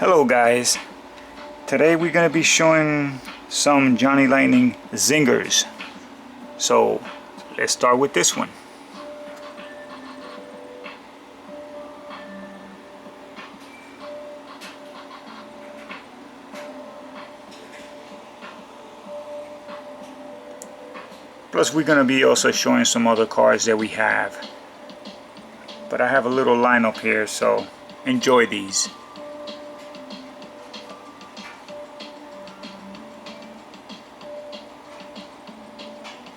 Hello guys, today we're going to be showing some Johnny Lightning Zingers. So let's start with this one. Plus we're going to be also showing some other cards that we have. But I have a little lineup here, so enjoy these.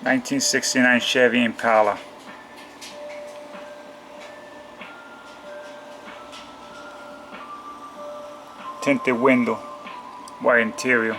(1969) Chevy Impala. Tinted window, white interior.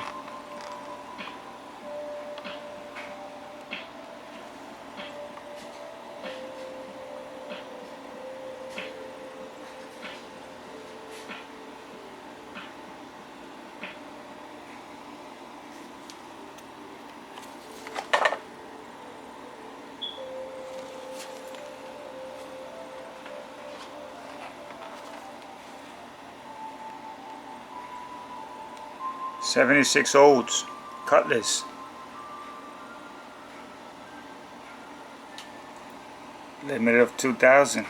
'76 Olds, Cutlass. Limit of 2,000.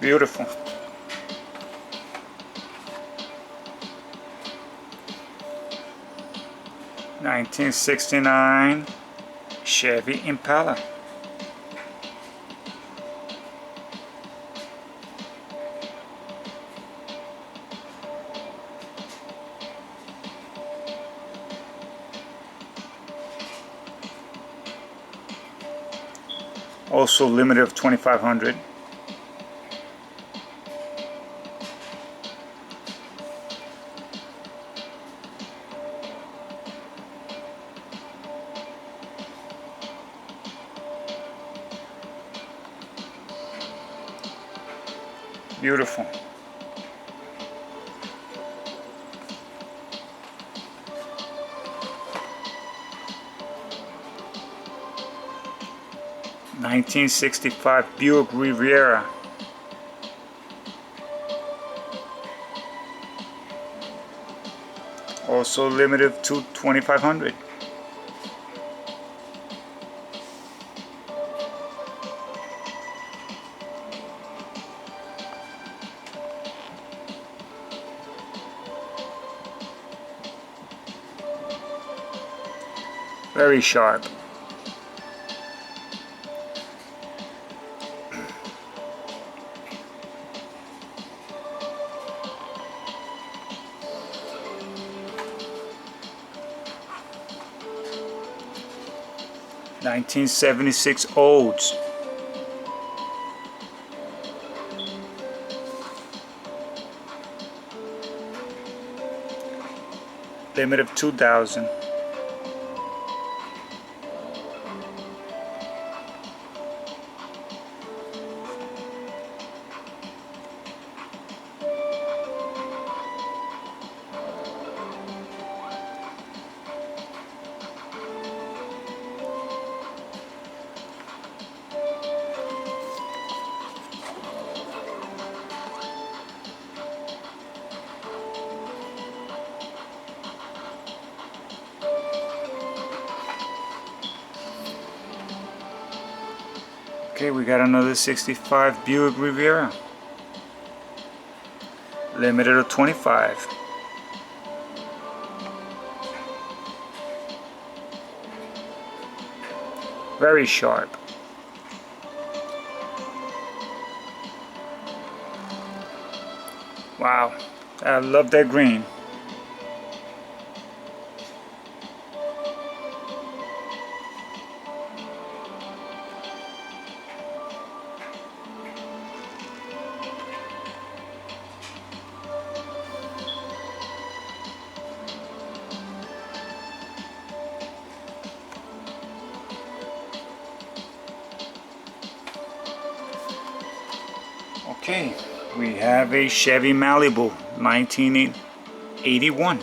Beautiful. '69 Chevy Impala. Also limited of 2,500. Beautiful. '65 Buick Riviera. Also limited to 2,500. Very sharp. '76 Olds. Limit of 2,000. Okay, we got another '65 Buick Riviera. Limited of 25. Very sharp. Wow, I love that green. Okay, we have a Chevy Malibu 1981.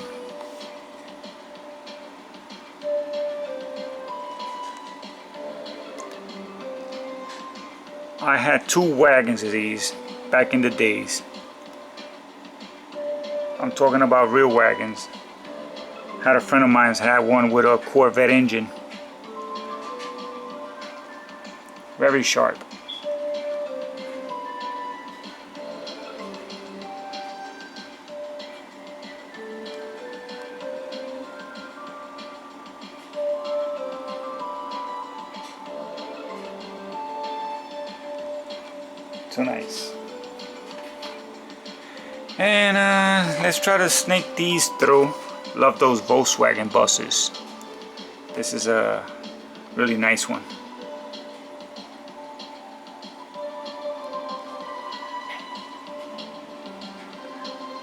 I had 2 wagons of these back in the days. I'm talking about real wagons. Had a friend of mine had one with a Corvette engine. Very sharp. So nice. And let's try to snake these through. Love those Volkswagen buses. This is a really nice one.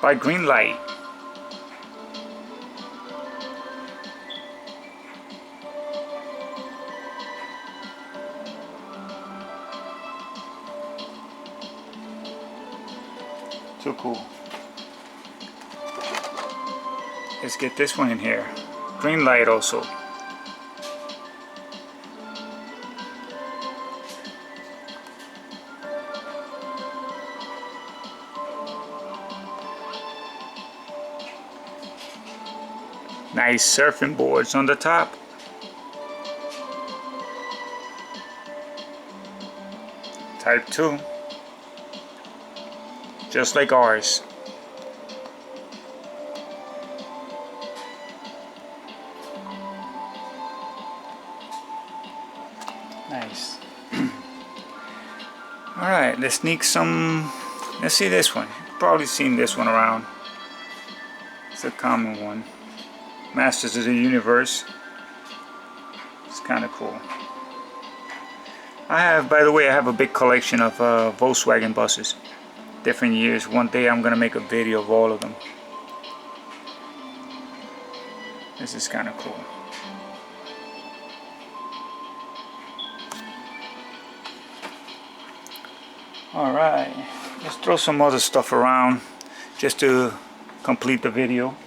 By Green Light. Too cool. Let's get this one in here. Green Light also. Nice surfing boards on the top. Type 2. Just like ours. Nice. Alright, let's sneak some. Let's see this one. You've probably seen this one around. It's a common one. Masters of the Universe. It's kind of cool. By the way, I have a big collection of Volkswagen buses. Different years. One day I'm gonna make a video of all of them. This is kind of cool. Alright, let's throw some other stuff around just to complete the video.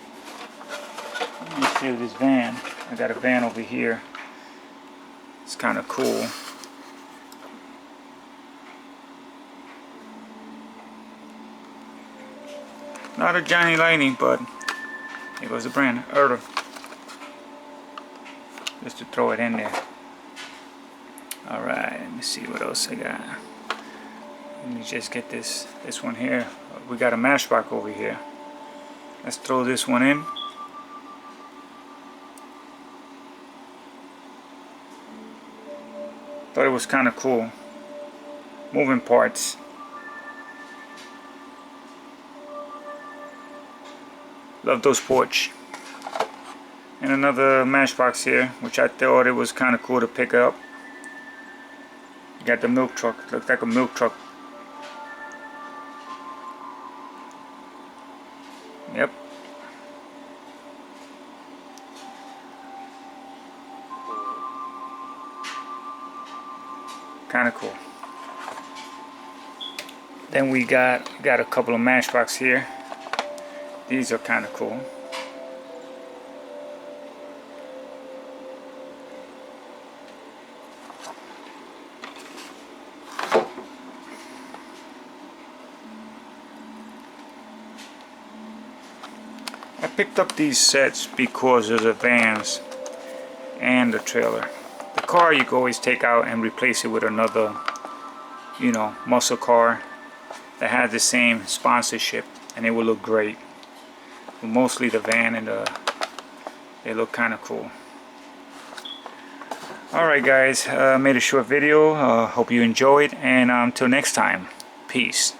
Let me see this van. I got a van over here. It's kind of cool. Not a Johnny Lightning, but here goes the brand, Erder. Just to throw it in there. Alright, let me see what else I got. Let me just get this one here. We got a Matchbox over here. Let's throw this one in. Thought it was kind of cool. Moving parts. Love those porch. And another Matchbox here, which I thought it was kind of cool to pick up. You got the milk truck. Looks like a milk truck. Yep. Kind of cool. Then we got a couple of Matchbox here. These are kind of cool. I picked up these sets because of the vans and the trailer. The car you can always take out and replace it with another, muscle car that has the same sponsorship, and it will look great. But mostly the van and they look kind of cool. Alright guys, made a short video. Hope you enjoyed, and until next time, peace.